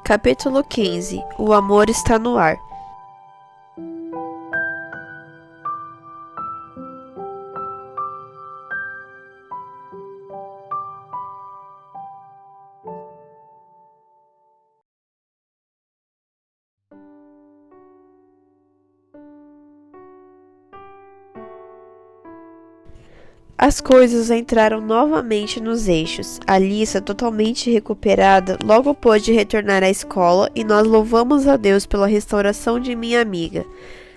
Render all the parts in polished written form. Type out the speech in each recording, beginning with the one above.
Capítulo 15. O amor está no ar. As coisas entraram novamente nos eixos. Alice, totalmente recuperada, logo pôde retornar à escola e nós louvamos a Deus pela restauração de minha amiga.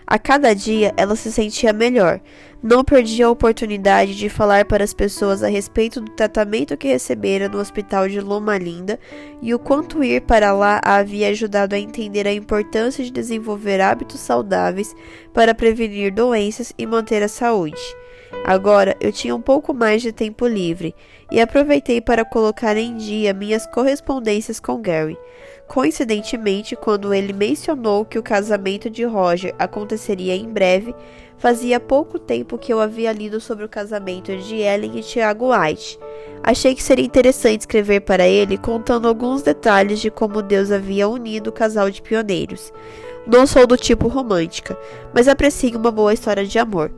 A cada dia ela se sentia melhor. Não perdia a oportunidade de falar para as pessoas a respeito do tratamento que recebera no hospital de Loma Linda e o quanto ir para lá a havia ajudado a entender a importância de desenvolver hábitos saudáveis para prevenir doenças e manter a saúde. Agora eu tinha um pouco mais de tempo livre e aproveitei para colocar em dia minhas correspondências com Gary. Coincidentemente, quando ele mencionou que o casamento de Roger aconteceria em breve, fazia pouco tempo que eu havia lido sobre o casamento de Ellen e Tiago White. Achei que seria interessante escrever para ele contando alguns detalhes de como Deus havia unido o casal de pioneiros. Não sou do tipo romântica, mas aprecio uma boa história de amor.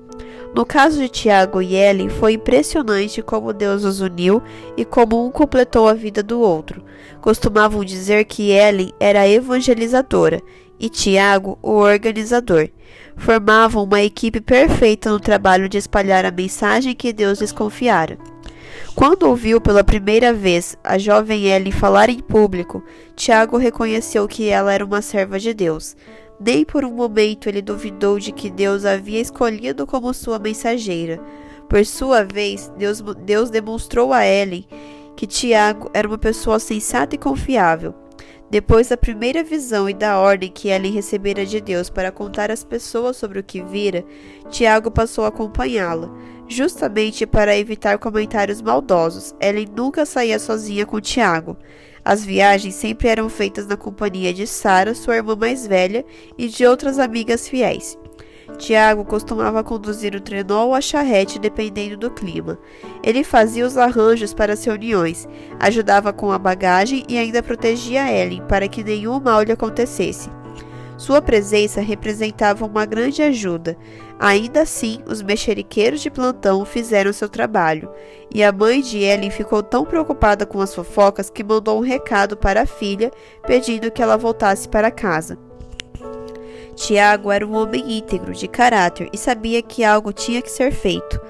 No caso de Tiago e Ellen, foi impressionante como Deus os uniu e como um completou a vida do outro. Costumavam dizer que Ellen era a evangelizadora e Tiago o organizador. Formavam uma equipe perfeita no trabalho de espalhar a mensagem que Deus lhes confiara. Quando ouviu pela primeira vez a jovem Ellen falar em público, Tiago reconheceu que ela era uma serva de Deus. Nem por um momento ele duvidou de que Deus a havia escolhido como sua mensageira. Por sua vez, Deus demonstrou a Ellen que Tiago era uma pessoa sensata e confiável. Depois da primeira visão e da ordem que Ellen recebera de Deus para contar às pessoas sobre o que vira, Tiago passou a acompanhá-la. Justamente para evitar comentários maldosos, Ellen nunca saía sozinha com Tiago. As viagens sempre eram feitas na companhia de Sarah, sua irmã mais velha, e de outras amigas fiéis. Tiago costumava conduzir o trenó ou a charrete dependendo do clima. Ele fazia os arranjos para as reuniões, ajudava com a bagagem e ainda protegia Ellen para que nenhum mal lhe acontecesse. Sua presença representava uma grande ajuda. Ainda assim, os mexeriqueiros de plantão fizeram seu trabalho, e a mãe de Ellen ficou tão preocupada com as fofocas que mandou um recado para a filha, pedindo que ela voltasse para casa. Tiago era um homem íntegro, de caráter, e sabia que algo tinha que ser feito.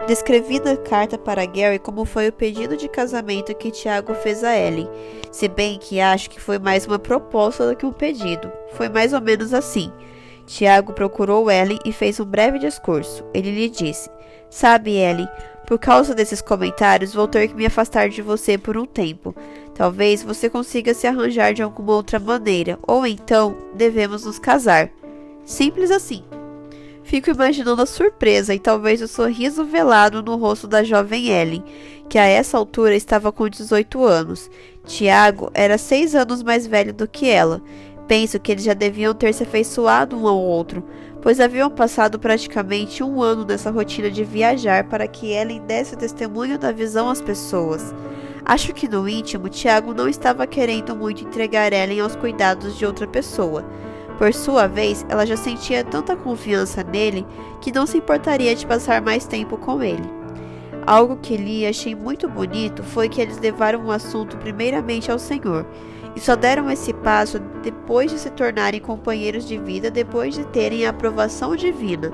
Descrevi na carta para Gary como foi o pedido de casamento que Tiago fez a Ellen, se bem que acho que foi mais uma proposta do que um pedido. Foi mais ou menos assim. Tiago procurou Ellen e fez um breve discurso. Ele lhe disse: "Sabe, Ellen, por causa desses comentários vou ter que me afastar de você por um tempo. Talvez você consiga se arranjar de alguma outra maneira, ou então devemos nos casar. Simples assim." Fico imaginando a surpresa e talvez o sorriso velado no rosto da jovem Ellen, que a essa altura estava com 18 anos. Tiago era 6 anos mais velho do que ela. Penso que eles já deviam ter se afeiçoado um ao outro, pois haviam passado praticamente um ano nessa rotina de viajar para que Ellen desse testemunho da visão às pessoas. Acho que no íntimo, Tiago não estava querendo muito entregar Ellen aos cuidados de outra pessoa. Por sua vez, ela já sentia tanta confiança nele que não se importaria de passar mais tempo com ele. Algo que li e achei muito bonito foi que eles levaram o assunto primeiramente ao Senhor, e só deram esse passo depois de se tornarem companheiros de vida, depois de terem a aprovação divina.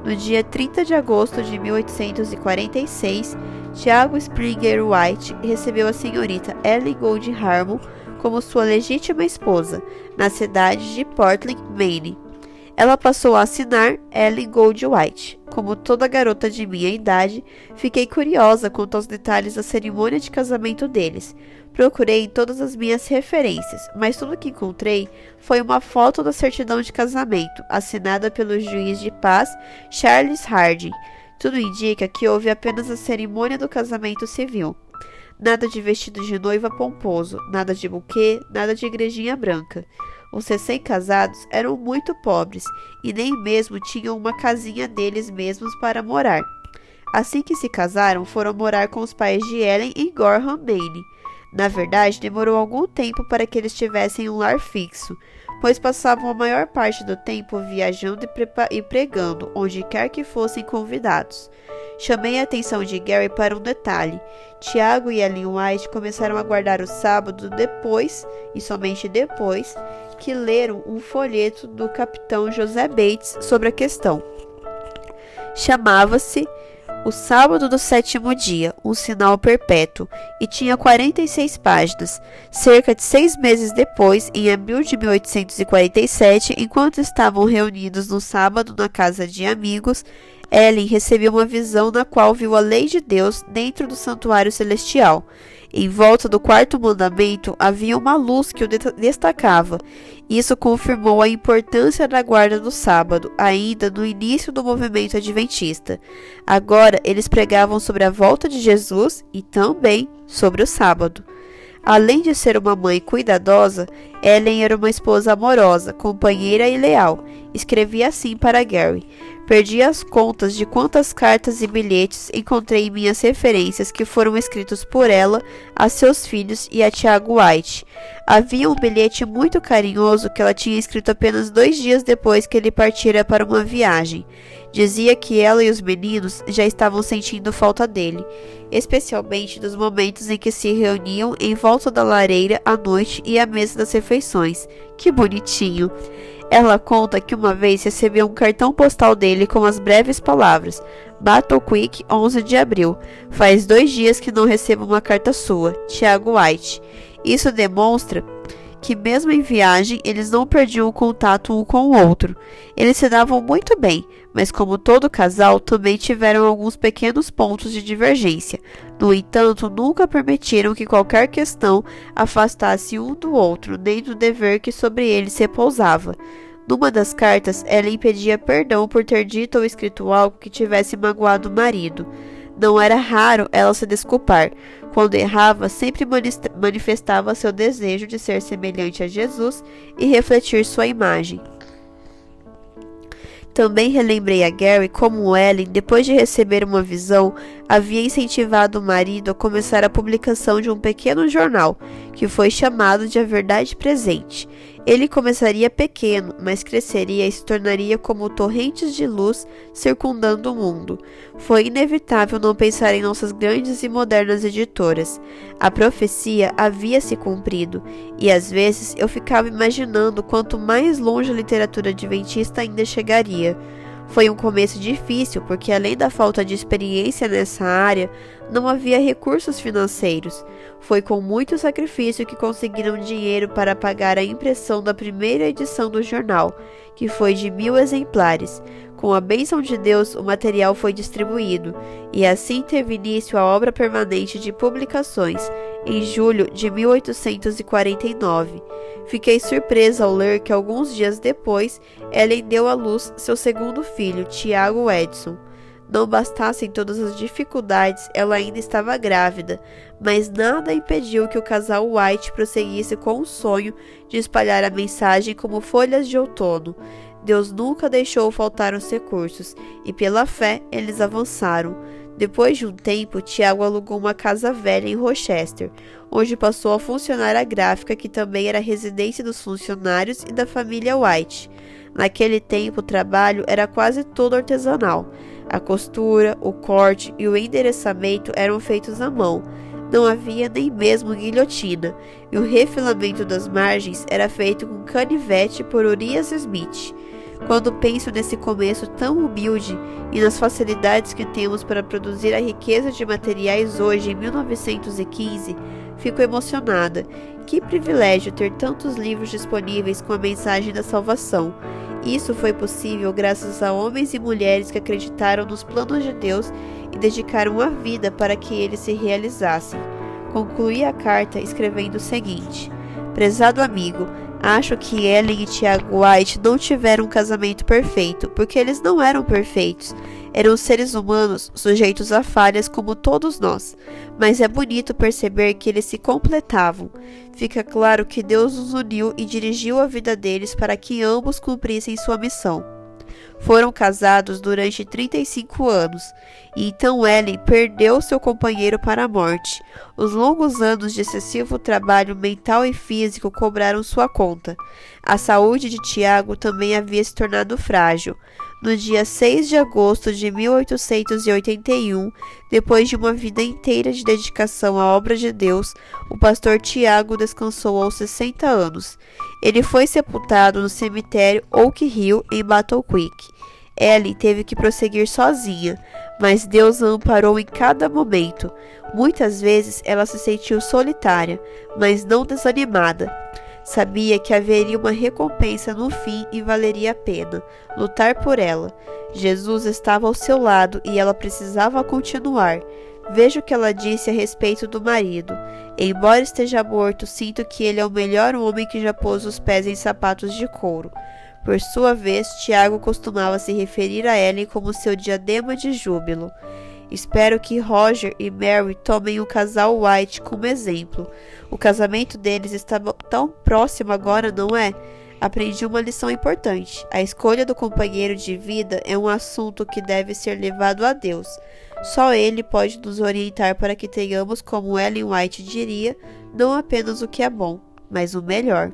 No dia 30 de agosto de 1846, Tiago Springer White recebeu a senhorita Ellen Gold Harmon como sua legítima esposa, na cidade de Portland, Maine. Ela passou a assinar Ellen Gold White. Como toda garota de minha idade, fiquei curiosa quanto aos detalhes da cerimônia de casamento deles. Procurei em todas as minhas referências, mas tudo que encontrei foi uma foto da certidão de casamento, assinada pelo juiz de paz Charles Harding. Tudo indica que houve apenas a cerimônia do casamento civil. Nada de vestido de noiva pomposo, nada de buquê, nada de igrejinha branca. Os recém-casados eram muito pobres e nem mesmo tinham uma casinha deles mesmos para morar. Assim que se casaram, foram morar com os pais de Ellen em Gorham, Maine. Na verdade, demorou algum tempo para que eles tivessem um lar fixo, pois passavam a maior parte do tempo viajando e pregando, onde quer que fossem convidados. Chamei a atenção de Gary para um detalhe. Tiago e Ellen White começaram a guardar o sábado depois, e somente depois, que leram um folheto do capitão José Bates sobre a questão. Chamava-se O Sábado do Sétimo Dia, um sinal perpétuo, e tinha 46 páginas. Cerca de 6 meses depois, em abril de 1847, enquanto estavam reunidos no sábado na casa de amigos, Ellen recebeu uma visão na qual viu a lei de Deus dentro do santuário celestial. Em volta do quarto mandamento havia uma luz que o destacava. Isso confirmou a importância da guarda do sábado, ainda no início do movimento adventista. Agora eles pregavam sobre a volta de Jesus e também sobre o sábado. Além de ser uma mãe cuidadosa, Ellen era uma esposa amorosa, companheira e leal. Escrevia assim para Gary: perdi as contas de quantas cartas e bilhetes encontrei em minhas referências que foram escritos por ela a seus filhos e a Tiago White. Havia um bilhete muito carinhoso que ela tinha escrito apenas 2 dias depois que ele partira para uma viagem. Dizia que ela e os meninos já estavam sentindo falta dele, especialmente dos momentos em que se reuniam em volta da lareira à noite e à mesa das refeições. Que bonitinho! Ela conta que uma vez recebeu um cartão postal dele com as breves palavras: Battle Creek, 11 de abril. Faz 2 dias que não recebo uma carta sua, Tiago White. Isso demonstra que mesmo em viagem, eles não perdiam o contato um com o outro. Eles se davam muito bem, mas como todo casal, também tiveram alguns pequenos pontos de divergência. No entanto, nunca permitiram que qualquer questão afastasse um do outro, nem do dever que sobre eles repousava. Numa das cartas, Ellen pedia perdão por ter dito ou escrito algo que tivesse magoado o marido. Não era raro ela se desculpar. Quando errava, sempre manifestava seu desejo de ser semelhante a Jesus e refletir sua imagem. Também relembrei a Gary como Ellen, depois de receber uma visão, havia incentivado o marido a começar a publicação de um pequeno jornal, que foi chamado de A Verdade Presente. Ele começaria pequeno, mas cresceria e se tornaria como torrentes de luz circundando o mundo. Foi inevitável não pensar em nossas grandes e modernas editoras. A profecia havia se cumprido, e às vezes eu ficava imaginando quanto mais longe a literatura adventista ainda chegaria. Foi um começo difícil, porque além da falta de experiência nessa área, não havia recursos financeiros. Foi com muito sacrifício que conseguiram dinheiro para pagar a impressão da primeira edição do jornal, que foi de 1000 exemplares. Com a bênção de Deus, o material foi distribuído, e assim teve início a obra permanente de publicações, em julho de 1849. Fiquei surpresa ao ler que alguns dias depois, Ellen deu à luz seu segundo filho, Tiago Edson. Não bastassem todas as dificuldades, ela ainda estava grávida, mas nada impediu que o casal White prosseguisse com o sonho de espalhar a mensagem como folhas de outono. Deus nunca deixou faltar os recursos, e pela fé eles avançaram. Depois de um tempo, Tiago alugou uma casa velha em Rochester, onde passou a funcionar a gráfica, que também era a residência dos funcionários e da família White. Naquele tempo, o trabalho era quase todo artesanal. A costura, o corte e o endereçamento eram feitos à mão. Não havia nem mesmo guilhotina, e o refilamento das margens era feito com canivete por Urias Smith. Quando penso nesse começo tão humilde e nas facilidades que temos para produzir a riqueza de materiais hoje em 1915, fico emocionada. Que privilégio ter tantos livros disponíveis com a mensagem da salvação. Isso foi possível graças a homens e mulheres que acreditaram nos planos de Deus e dedicaram a vida para que eles se realizassem. Concluí a carta escrevendo o seguinte: prezado amigo, acho que Ellen e Tiago White não tiveram um casamento perfeito, porque eles não eram perfeitos. Eram seres humanos sujeitos a falhas como todos nós, mas é bonito perceber que eles se completavam. Fica claro que Deus os uniu e dirigiu a vida deles para que ambos cumprissem sua missão. Foram casados durante 35 anos, e então Ellen perdeu seu companheiro para a morte. Os longos anos de excessivo trabalho mental e físico cobraram sua conta. A saúde de Tiago também havia se tornado frágil. No dia 6 de agosto de 1881, depois de uma vida inteira de dedicação à obra de Deus, o pastor Tiago descansou aos 60 anos. Ele foi sepultado no cemitério Oak Hill, em Battle Creek. Ellen teve que prosseguir sozinha, mas Deus a amparou em cada momento. Muitas vezes ela se sentiu solitária, mas não desanimada. Sabia que haveria uma recompensa no fim e valeria a pena lutar por ela. Jesus estava ao seu lado e ela precisava continuar. Veja o que ela disse a respeito do marido. Embora esteja morto, sinto que ele é o melhor homem que já pôs os pés em sapatos de couro. Por sua vez, Tiago costumava se referir a Ellen como seu diadema de júbilo. Espero que Roger e Mary tomem o casal White como exemplo. O casamento deles está tão próximo agora, não é? Aprendi uma lição importante. A escolha do companheiro de vida é um assunto que deve ser levado a Deus. Só Ele pode nos orientar para que tenhamos, como Ellen White diria, não apenas o que é bom, mas o melhor.